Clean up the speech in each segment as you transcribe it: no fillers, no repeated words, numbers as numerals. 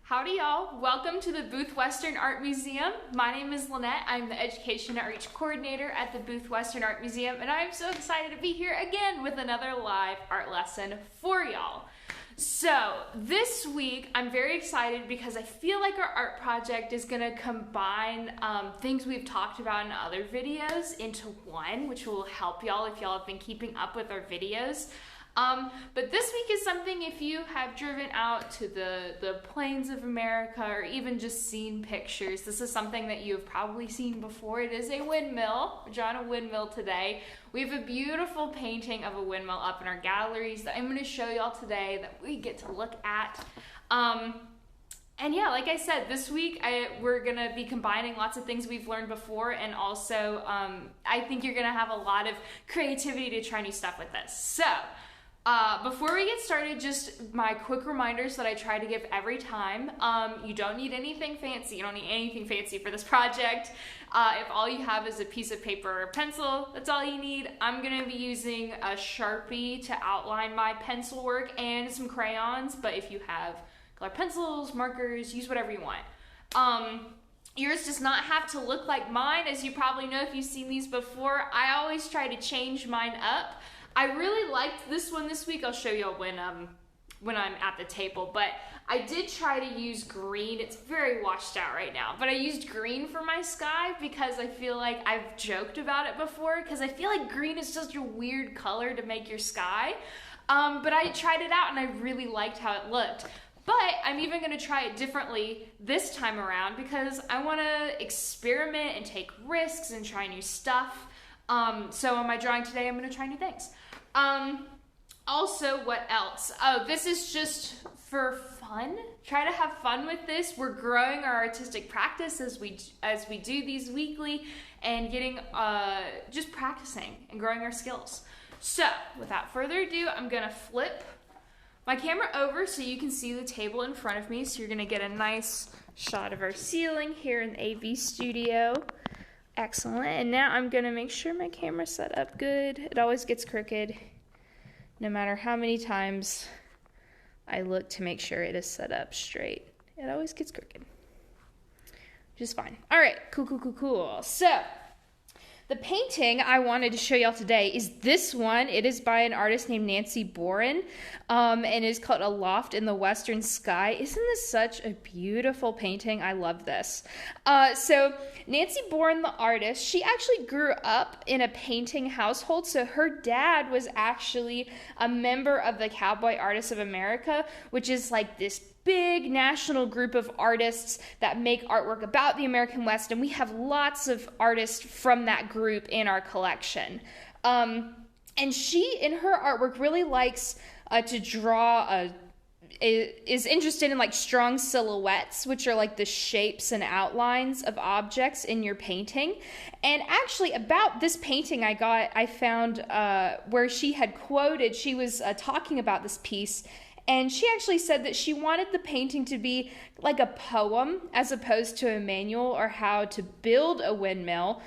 Howdy y'all, welcome to the Booth Western Art Museum. My name is Lynette, I'm the Education Outreach Coordinator at the Booth Western Art Museum, and I'm so excited to be here again with another live art lesson for y'all. So this week I'm very excited because I feel like our art project is going to combine things we've talked about in other videos into one, which will help y'all if y'all have been keeping up with our videos. But this week is something if you have driven out to the plains of America or even just seen pictures, this is something that you have probably seen before. It is a windmill. We're drawing a windmill today. We have a beautiful painting of a windmill up in our galleries that I'm going to show y'all today that we get to look at. And yeah, like I said, this week we're going to be combining lots of things we've learned before, and also I think you're going to have a lot of creativity to try new stuff with this. So before we get started, just my quick reminders that I try to give every time. You don't need anything fancy. You don't need anything fancy for this project. If all you have is a piece of paper or a pencil, that's all you need. I'm going to be using a Sharpie to outline my pencil work and some crayons, but if you have colored pencils, markers, use whatever you want. Yours does not have to look like mine, as you probably know if you've seen these before. I always try to change mine up. I really liked this one this week. I'll show you when I'm at the table, but I did try to use green. It's very washed out right now, but I used green for my sky because I feel like I've joked about it before, because I feel like green is such a weird color to make your sky. But I tried it out and I really liked how it looked. But I'm even going to try it differently this time around because I want to experiment and take risks and try new stuff. So on my drawing today, I'm going to try new things. Also, what else? Oh, this is just for fun. Try to have fun with this. We're growing our artistic practice as we do these weekly, and getting just practicing and growing our skills. So without further ado, I'm going to flip my camera over so you can see the table in front of me. So you're going to get a nice shot of our ceiling here in the AV studio. Excellent. And now I'm going to make sure my camera's set up good. It always gets crooked, no matter how many times I look to make sure it is set up straight. It always gets crooked, which is fine. All right, cool. So the painting I wanted to show y'all today is this one. It is by an artist named Nancy Boren, and it is called A Loft in the Western Sky. Isn't this such a beautiful painting? I love this. So Nancy Boren, the artist, she actually grew up in a painting household. So her dad was actually a member of the Cowboy Artists of America, which is like this big national group of artists that make artwork about the American West, and we have lots of artists from that group in our collection. And she, in her artwork, really likes to draw, is interested in like strong silhouettes, which are like the shapes and outlines of objects in your painting. And actually about this painting I found where she had quoted, she was talking about this piece, and she actually said that she wanted the painting to be like a poem as opposed to a manual or how to build a windmill.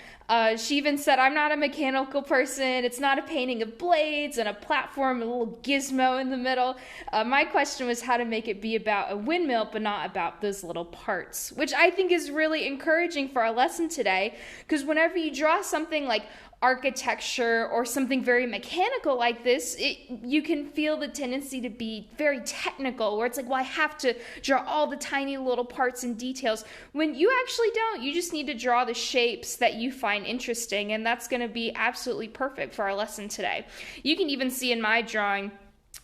She even said, I'm not a mechanical person. It's not a painting of blades and a platform, a little gizmo in the middle. My question was how to make it be about a windmill, but not about those little parts, which I think is really encouraging for our lesson today, because whenever you draw something like architecture or something very mechanical like this, you can feel the tendency to be very technical, where it's like, well, I have to draw all the tiny little parts and details, when you actually don't. You just need to draw the shapes that you find interesting, and that's going to be absolutely perfect for our lesson today. You can even see in my drawing,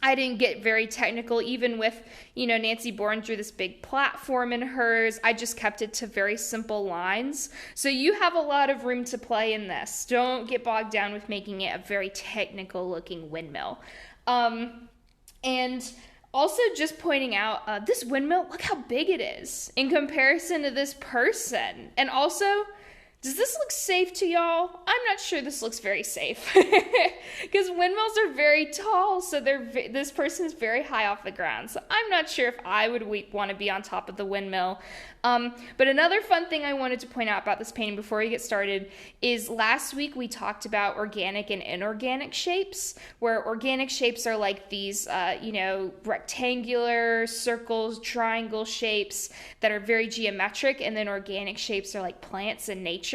I didn't get very technical, even with, Nancy Boren drew this big platform in hers. I just kept it to very simple lines. So you have a lot of room to play in this. Don't get bogged down with making it a very technical looking windmill. And also just pointing out, this windmill, look how big it is in comparison to this person. And also, Does this look safe to y'all? I'm not sure this looks very safe because windmills are very tall, so this person is very high off the ground. So I'm not sure if I would want to be on top of the windmill. But another fun thing I wanted to point out about this painting before we get started is last week we talked about organic and inorganic shapes, where organic shapes are like these, rectangular, circles, triangle shapes that are very geometric, and then organic shapes are like plants and nature.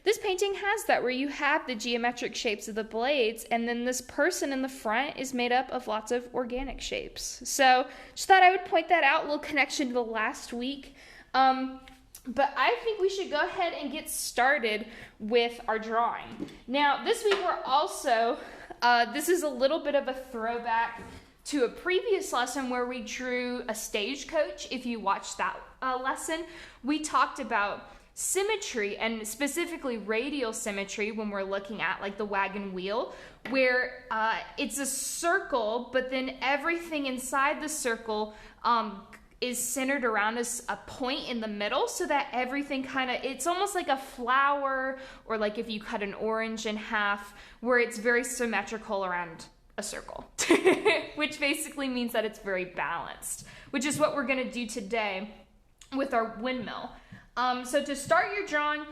This painting has that, where you have the geometric shapes of the blades, and then this person in the front is made up of lots of organic shapes. So just thought I would point that out, a little connection to the last week. But I think we should go ahead and get started with our drawing. Now, this week we're also, this is a little bit of a throwback to a previous lesson where we drew a stagecoach. If you watched that lesson, we talked about symmetry, and specifically radial symmetry, when we're looking at like the wagon wheel, where it's a circle, but then everything inside the circle is centered around a point in the middle, so that everything it's almost like a flower, or like if you cut an orange in half, where it's very symmetrical around a circle, which basically means that it's very balanced, which is what we're going to do today with our windmill. So to start your drawing,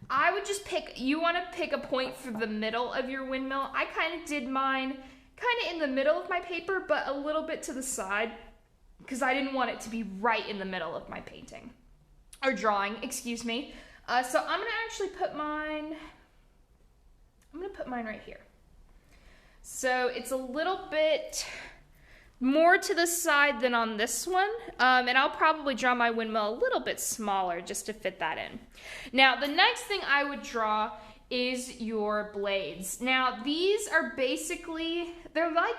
I would just you want to pick a point for the middle of your windmill. I kind of did mine kind of in the middle of my paper, but a little bit to the side, because I didn't want it to be right in the middle of my painting, or drawing, excuse me. So I'm going to actually put mine right here. So it's a little bit more to the side than on this one, and I'll probably draw my windmill a little bit smaller just to fit that in. Now, the next thing I would draw is your blades. Now, these are basically, they're like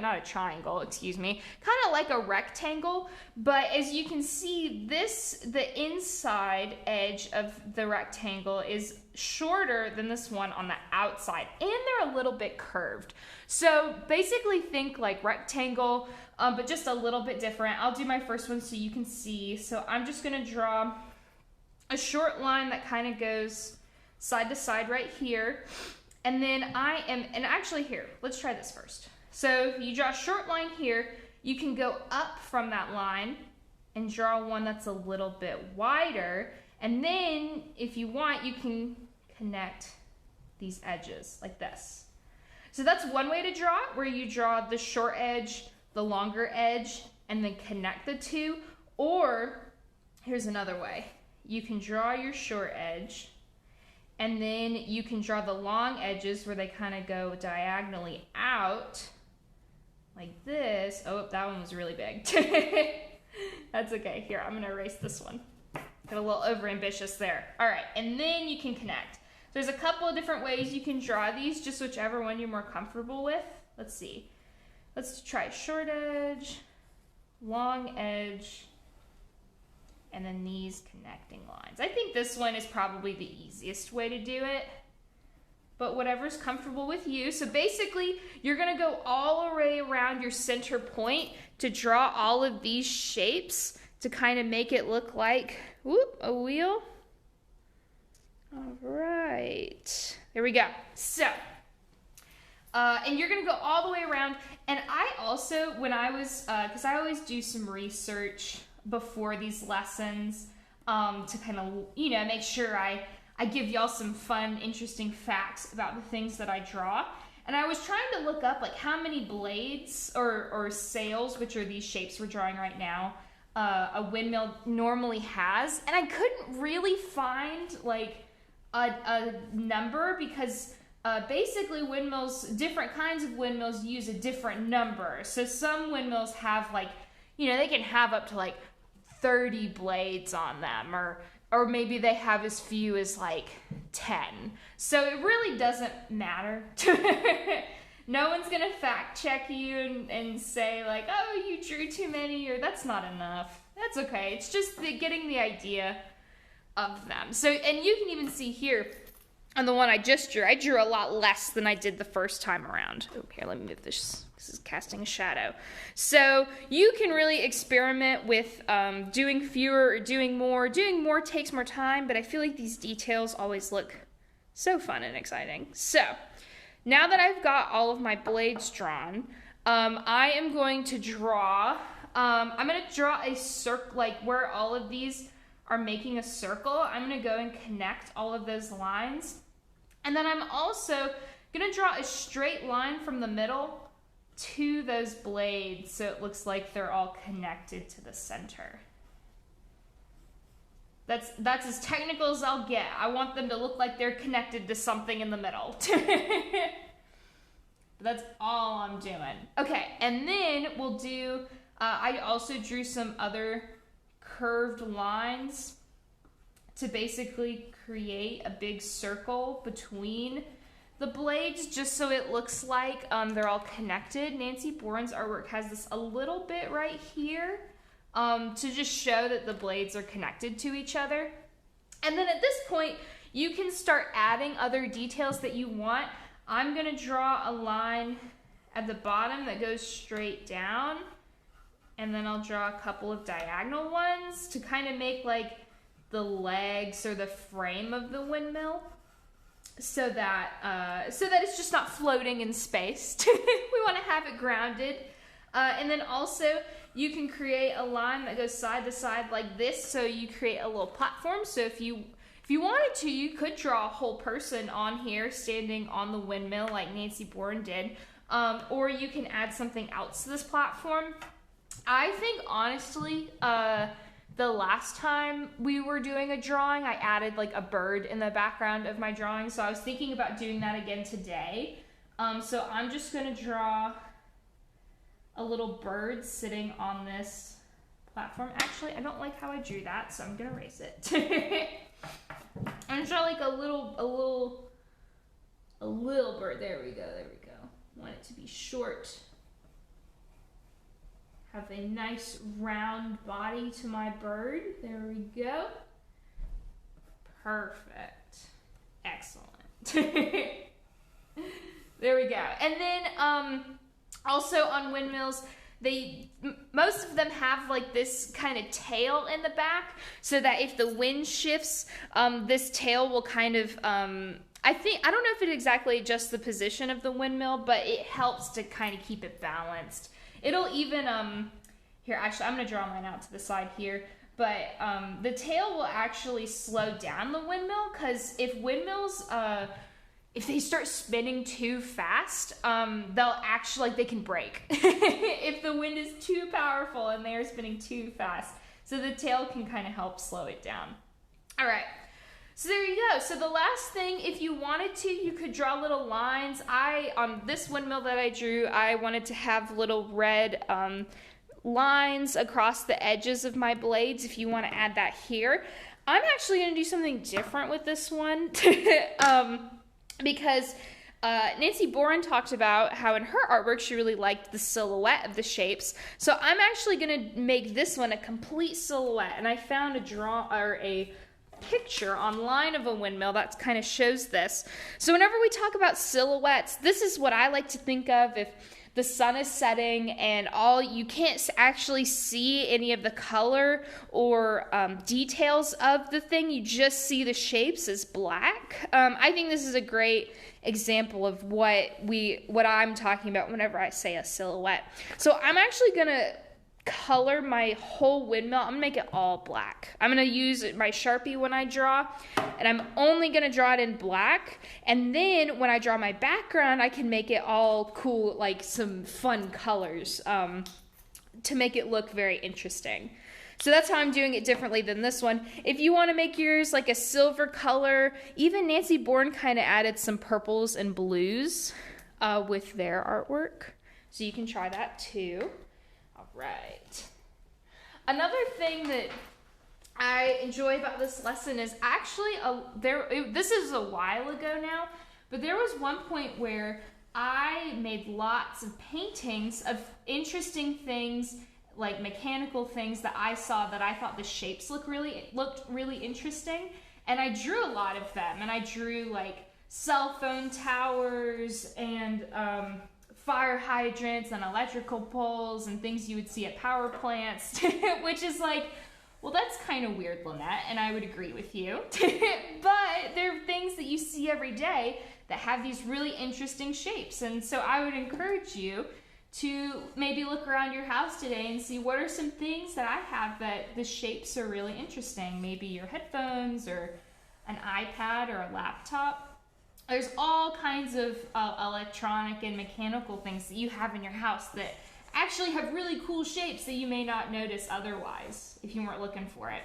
not a triangle, excuse me, kind of like a rectangle, but as you can see, the inside edge of the rectangle is shorter than this one on the outside, and they're a little bit curved. So basically think like rectangle, but just a little bit different. I'll do my first one so you can see. So I'm just gonna draw a short line that kind of goes side to side right here. And then actually here, let's try this first. So you draw a short line here, you can go up from that line and draw one that's a little bit wider. And then if you want, you can connect these edges like this. So that's one way to draw it, where you draw the short edge, the longer edge, and then connect the two. Or here's another way. You can draw your short edge, and then you can draw the long edges where they kind of go diagonally out like this. Oh, that one was really big. That's okay. Here, I'm gonna erase this one. Got a little overambitious there. All right, and then you can connect. There's a couple of different ways you can draw these, just whichever one you're more comfortable with. Let's see. Let's try short edge, long edge, and then these connecting lines. I think this one is probably the easiest way to do it, but whatever's comfortable with you. So basically, you're gonna go all the way around your center point to draw all of these shapes to kind of make it look like, a wheel. All right, there we go. So, and you're gonna go all the way around. And I also, when I was, because I always do some research before these lessons to kind of, make sure I give y'all some fun, interesting facts about the things that I draw. And I was trying to look up like how many blades or sails, which are these shapes we're drawing right now, a windmill normally has. And I couldn't really find like a number, because basically windmills, different kinds of windmills use a different number. So some windmills have like, they can have up to like 30 blades on them, or maybe they have as few as like 10. So it really doesn't matter. No one's gonna fact check you and say like, oh, you drew too many, or that's not enough. That's okay. It's just getting the idea of them. So, and you can even see here, on the one I just drew, I drew a lot less than I did the first time around. Oh, here, let me move this. This is casting a shadow. So you can really experiment with doing fewer or doing more. Doing more takes more time, but I feel like these details always look so fun and exciting. So now that I've got all of my blades drawn, I am going to draw, I'm going to draw a circle, like where all of these are making a circle. I'm going to go and connect all of those lines. And then I'm also going to draw a straight line from the middle to those blades so it looks like they're all connected to the center. That's as technical as I'll get. I want them to look like they're connected to something in the middle. That's all I'm doing. Okay, and then we'll do, I also drew some other curved lines to basically create a big circle between the blades, just so it looks like they're all connected. Nancy Boren's artwork has this a little bit right here to just show that the blades are connected to each other. And then at this point, you can start adding other details that you want. I'm gonna draw a line at the bottom that goes straight down, and then I'll draw a couple of diagonal ones to kind of make like the legs or the frame of the windmill, so that it's just not floating in space. We want to have it grounded. And then also you can create a line that goes side to side like this, so you create a little platform. So if you wanted to, you could draw a whole person on here standing on the windmill like Nancy Boren did, or you can add something else to this platform. I think honestly, the last time we were doing a drawing, I added like a bird in the background of my drawing, so I was thinking about doing that again today. So I'm just gonna draw a little bird sitting on this platform. Actually, I don't like how I drew that, so I'm gonna erase it. I'm gonna draw like a little bird. There we go. Want it to be short. Have a nice round body to my bird. There we go. Perfect. Excellent. There we go. And then also on windmills, most of them have like this kind of tail in the back, so that if the wind shifts, this tail will kind of I don't know if it exactly adjusts the position of the windmill, but it helps to kind of keep it balanced. It'll even, here, actually, I'm going to draw mine out to the side here, but the tail will actually slow down the windmill, because if windmills, if they start spinning too fast, they'll actually, like, they can break if the wind is too powerful and they are spinning too fast. So the tail can kind of help slow it down. All right. So there you go. So the last thing, if you wanted to, you could draw little lines. On this windmill that I drew, I wanted to have little red lines across the edges of my blades, if you want to add that here. I'm actually going to do something different with this one because Nancy Boren talked about how in her artwork she really liked the silhouette of the shapes. So I'm actually going to make this one a complete silhouette, and I found a picture online of a windmill that kind of shows this. So whenever we talk about silhouettes, this is what I like to think of. If the sun is setting and you can't actually see any of the color or details of the thing, you just see the shapes as black. I think this is a great example of what I'm talking about whenever I say a silhouette. So I'm actually gonna color my whole windmill. I'm gonna make it all black. I'm gonna use my Sharpie when I draw, and I'm only gonna draw it in black, and then when I draw my background, I can make it all cool, like some fun colors to make it look very interesting. So that's how I'm doing it differently than this one. If you want to make yours like a silver color, even Nancy Boren kind of added some purples and blues with their artwork, so you can try that too. Right. Another thing that I enjoy about this lesson is actually this is a while ago now, but there was one point where I made lots of paintings of interesting things, like mechanical things that I saw that I thought the shapes looked really interesting, And I drew a lot of them, and I drew like cell phone towers and fire hydrants and electrical poles and things you would see at power plants, which is like, well, that's kind of weird, Lynette, and I would agree with you. But there are things that you see every day that have these really interesting shapes. And so I would encourage you to maybe look around your house today and see what are some things that I have that the shapes are really interesting. Maybe your headphones or an iPad or a laptop. There's all kinds of electronic and mechanical things that you have in your house that actually have really cool shapes that you may not notice otherwise if you weren't looking for it.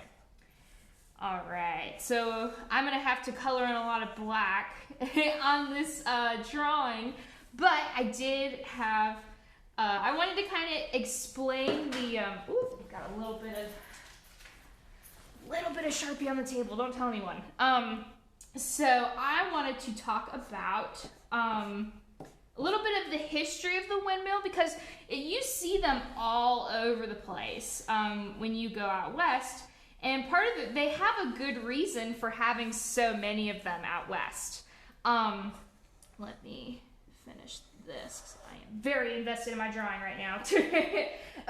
All right, so I'm gonna have to color in a lot of black on this drawing, but I did have, I wanted to kind of explain the, ooh, got a little bit of Sharpie on the table, don't tell anyone. So I wanted to talk about a little bit of the history of the windmill, because you see them all over the place when you go out west. And part of it, they have a good reason for having so many of them out west. Let me finish this. I am very invested in my drawing right now.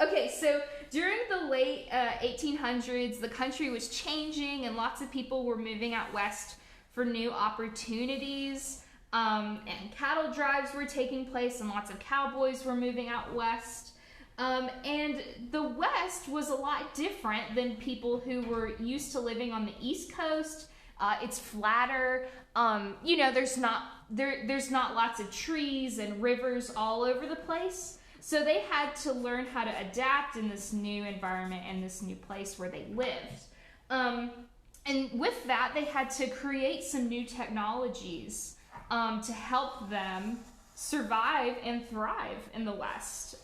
Okay, so during the late 1800s, the country was changing and lots of people were moving out west for new opportunities. And cattle drives were taking place and lots of cowboys were moving out west. And the West was a lot different than people who were used to living on the East Coast. It's flatter. You know, there's not lots of trees and rivers all over the place. So they had to learn how to adapt in this new environment and this new place where they lived. And with that, they had to create some new technologies to help them survive and thrive in the West.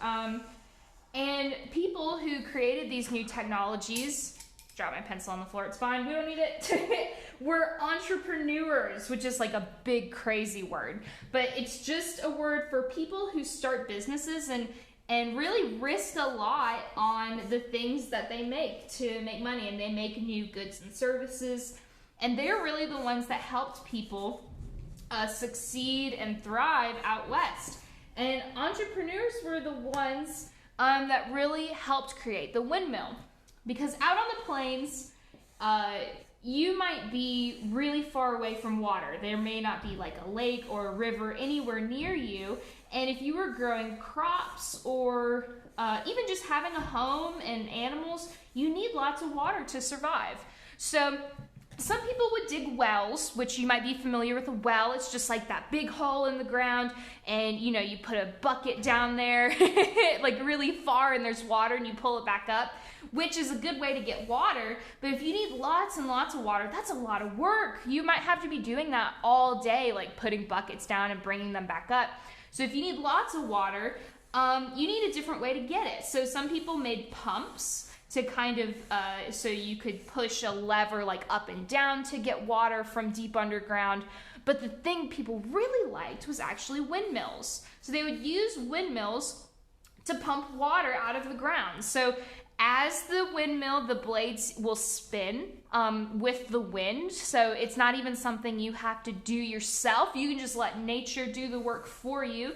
And people who created these new technologies, drop my pencil on the floor, it's fine, we don't need it, were entrepreneurs, which is like a big crazy word. But it's just a word for people who start businesses and really risk a lot on the things that they make to make money. And they make new goods and services. And they're really the ones that helped people succeed and thrive out west. And entrepreneurs were the ones that really helped create the windmill. Because out on the plains, you might be really far away from water. There may not be like a lake or a river anywhere near you. And if you were growing crops or even just having a home and animals, you need lots of water to survive. So some people would dig wells, which you might be familiar with a well. It's just like that big hole in the ground, and you know, you put a bucket down there like really far and there's water and you pull it back up, which is a good way to get water. But if you need lots and lots of water, that's a lot of work. You might have to be doing that all day, like putting buckets down and bringing them back up. So if you need lots of water, you need a different way to get it. So some people made pumps to kind of, so you could push a lever like up and down to get water from deep underground. But the thing people really liked was actually windmills. So they would use windmills to pump water out of the ground. So as the windmill, the blades will spin with the wind. So it's not even something you have to do yourself. You can just let nature do the work for you.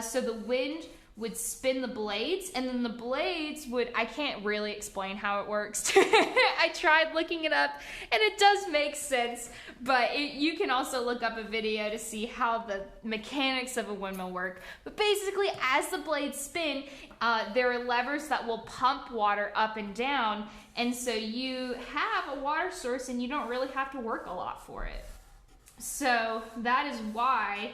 So the wind would spin the blades, and then the blades would, I can't really explain how it works. I tried looking it up, and it does make sense, but you can also look up a video to see how the mechanics of a windmill work. But basically, as the blades spin, there are levers that will pump water up and down, and so you have a water source, and you don't really have to work a lot for it. So that is why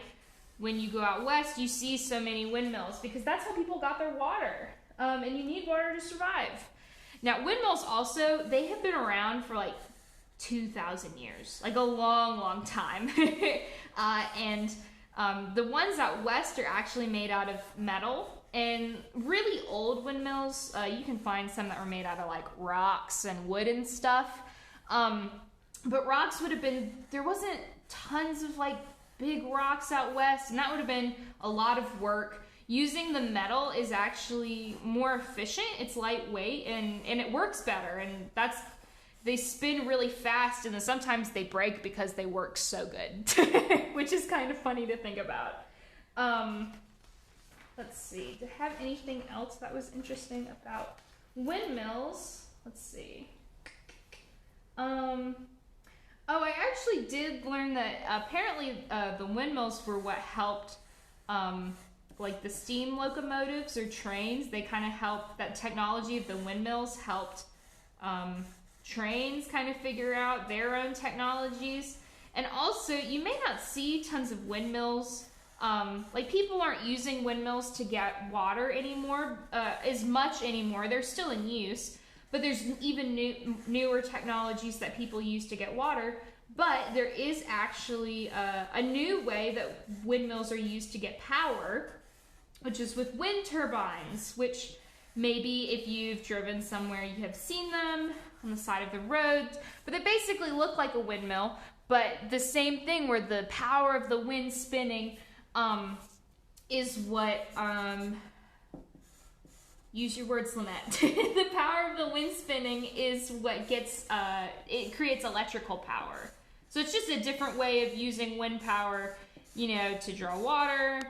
when you go out west, you see so many windmills, because that's how people got their water. And you need water to survive. Now, windmills also, they have been around for like 2,000 years, like a long, long time. And the ones out west are actually made out of metal. And really old windmills, you can find some that were made out of like rocks and wood and stuff. But rocks would have been, there wasn't tons of like big rocks out west, and that would have been a lot of work. Using the metal is actually more efficient. It's lightweight and it works better, and they spin really fast, and then sometimes they break because they work so good, which is kind of funny to think about. Let's see, to have anything else that was interesting about windmills? Let's see. Oh, I actually did learn that apparently the windmills were what helped, like the steam locomotives or trains. They kind of helped, that technology of the windmills helped trains kind of figure out their own technologies. And also, you may not see tons of windmills. Like, people aren't using windmills to get water anymore, as much anymore. They're still in use, but there's even newer technologies that people use to get water. But there is actually a new way that windmills are used to get power, which is with wind turbines, which maybe if you've driven somewhere, you have seen them on the side of the road. But they basically look like a windmill, but the same thing where the power of the wind spinning is what, use your words, Lynnette. The power of the wind spinning is what gets, it creates electrical power. So it's just a different way of using wind power, you know, to draw water,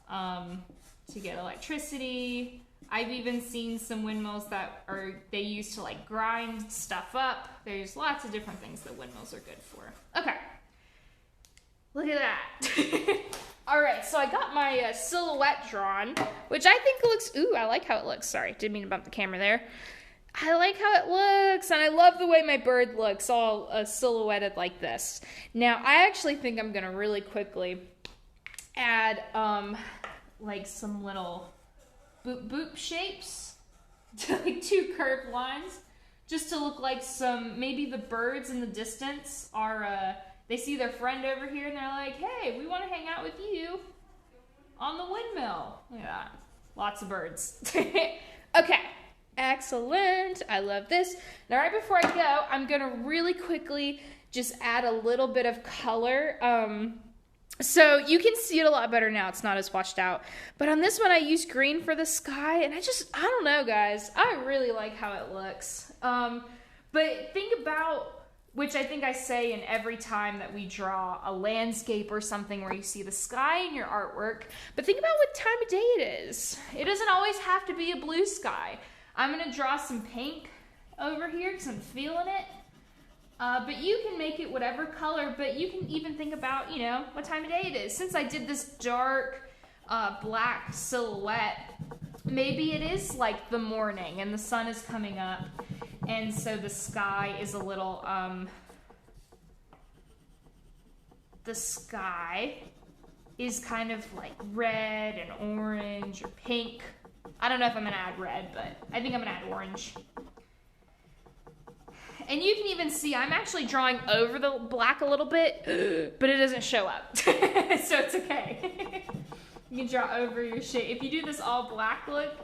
to get electricity. I've even seen some windmills that they use to like grind stuff up. There's lots of different things that windmills are good for. Okay. Look at that. All right, so I got my silhouette drawn, which I think looks, ooh, I like how it looks. Sorry, didn't mean to bump the camera there. I like how it looks, and I love the way my bird looks all silhouetted like this. Now, I actually think I'm gonna really quickly add like some little boop boop shapes, like 2 curved lines, just to look like some, maybe the birds in the distance are, they see their friend over here and they're like, hey, we want to hang out with you on the windmill. Look at that. Lots of birds. Okay. Excellent. I love this. Now, right before I go, I'm going to really quickly just add a little bit of color. So you can see it a lot better now. It's not as washed out. But on this one, I used green for the sky. And I don't know, guys. I really like how it looks. But think about, which I think I say in every time that we draw a landscape or something where you see the sky in your artwork. But think about what time of day it is. It doesn't always have to be a blue sky. I'm going to draw some pink over here because I'm feeling it. But you can make it whatever color, but you can even think about, you know, what time of day it is. Since I did this dark black silhouette, maybe it is like the morning and the sun is coming up. And so the sky is a little, the sky is kind of like red and orange or pink. I don't know if I'm going to add red, but I think I'm going to add orange. And you can even see I'm actually drawing over the black a little bit, but it doesn't show up. So it's okay. You can draw over your shape. If you do this all black look,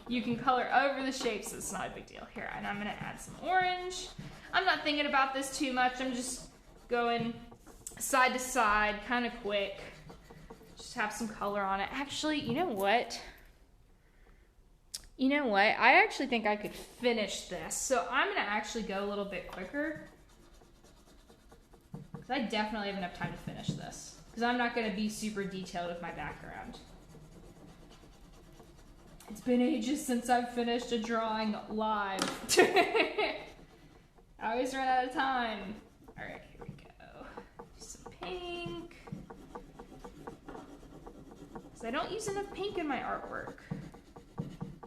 you can color over the shapes, so it's not a big deal. Here, and I'm going to add some orange. I'm not thinking about this too much. I'm just going side to side, kind of quick. Just have some color on it. Actually, you know what? I actually think I could finish this. So I'm going to actually go a little bit quicker, because I definitely have enough time to finish this, because I'm not going to be super detailed with my background. It's been ages since I've finished a drawing live. I always run out of time. All right, here we go. Do some pink. Because I don't use enough pink in my artwork.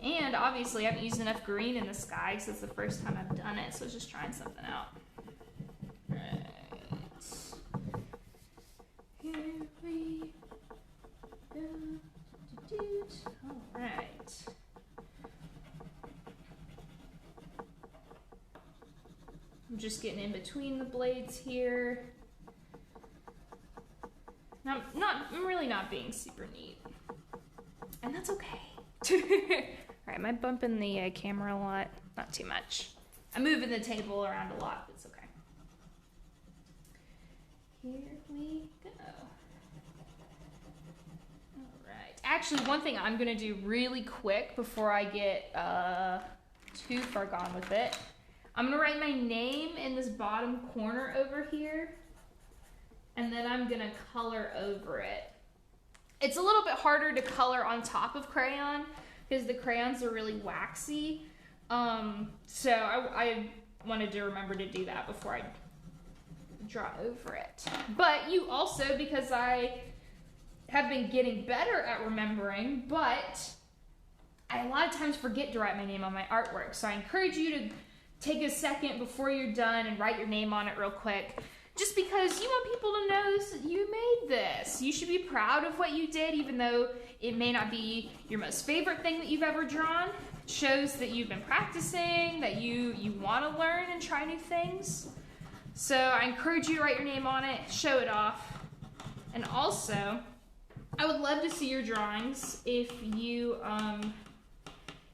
And obviously I haven't used enough green in the sky because it's the first time I've done it, so just trying something out. Right. Here we go. Alright. I'm just getting in between the blades here. Now, I'm really not being super neat. And that's okay. Alright, am I bumping the camera a lot? Not too much. I'm moving the table around a lot, but it's okay. Here we go. Alright. Actually, one thing I'm going to do really quick before I get too far gone with it. I'm gonna write my name in this bottom corner over here, and then I'm gonna color over it. It's a little bit harder to color on top of crayon because the crayons are really waxy. So I wanted to remember to do that before I draw over it. But you also, because I have been getting better at remembering, but I a lot of times forget to write my name on my artwork. So I encourage you to take a second before you're done and write your name on it real quick. Just because you want people to know that you made this. You should be proud of what you did, even though it may not be your most favorite thing that you've ever drawn. It shows that you've been practicing, that you want to learn and try new things. So I encourage you to write your name on it, show it off. And also, I would love to see your drawings. If you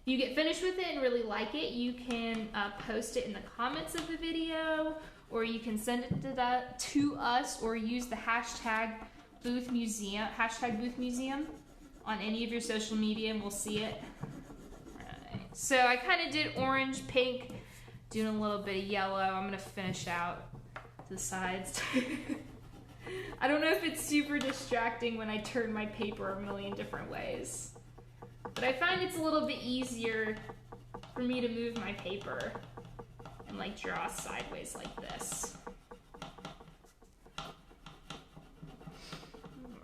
get finished with it and really like it, you can post it in the comments of the video, or you can send it to us, or use the hashtag Booth Museum on any of your social media, and we'll see it. Right. So I kind of did orange, pink, doing a little bit of yellow. I'm gonna finish out the sides. I don't know if it's super distracting when I turn my paper a million different ways, but I find it's a little bit easier for me to move my paper and like draw sideways like this.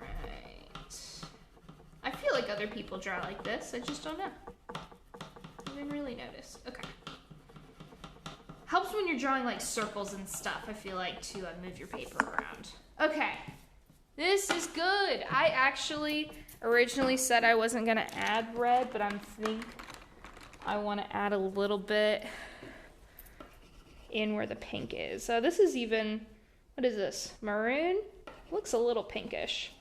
Right. I feel like other people draw like this. I just don't know. I didn't really notice. Okay. Helps when you're drawing like circles and stuff, I feel like, to move your paper around. Okay. This is good. I actually originally said I wasn't gonna add red, but I think I want to add a little bit in where the pink is. So this is even, what is this, maroon? Looks a little pinkish.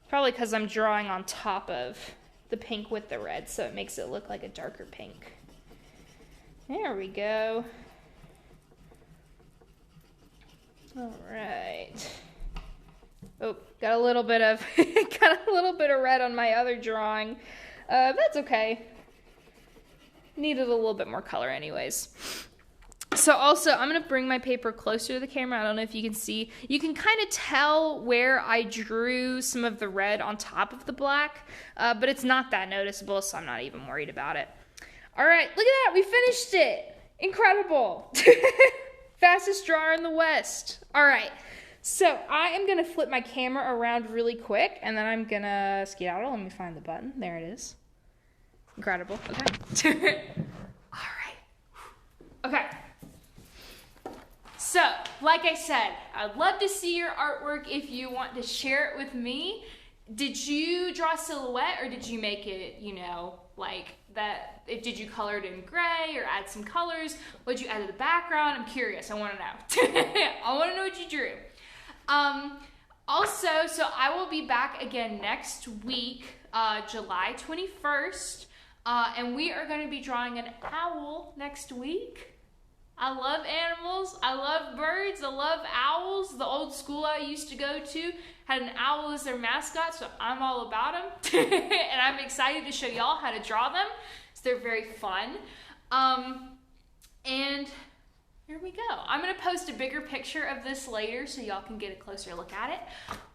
Probably because I'm drawing on top of the pink with the red, so it makes it look like a darker pink. There we go. All right. Oh, got a little bit of red on my other drawing. That's okay. Needed a little bit more color anyways. So also, I'm going to bring my paper closer to the camera. I don't know if you can see. You can kind of tell where I drew some of the red on top of the black, but it's not that noticeable, so I'm not even worried about it. All right, look at that. We finished it. Incredible. Fastest drawer in the West. All right, so I am going to flip my camera around really quick, and then I'm going to skedaddle. Let me find the button. There it is. Incredible. Okay. All right. Okay. So, like I said, I'd love to see your artwork if you want to share it with me. Did you draw a silhouette, or did you make it, you know, like that? Did you color it in gray or add some colors? What did you add to the background? I'm curious. I want to know. I want to know what you drew. Also, so I will be back again next week, July 21st, and we are going to be drawing an owl next week. I love animals, I love birds, I love owls. The old school I used to go to had an owl as their mascot, so I'm all about them. And I'm excited to show y'all how to draw them. So they're very fun. And here we go. I'm gonna post a bigger picture of this later so y'all can get a closer look at it.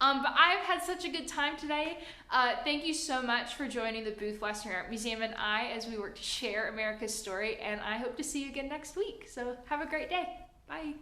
But I've had such a good time today. Thank you so much for joining the Booth Western Art Museum and I as we work to share America's story, and I hope to see you again next week. So have a great day. Bye.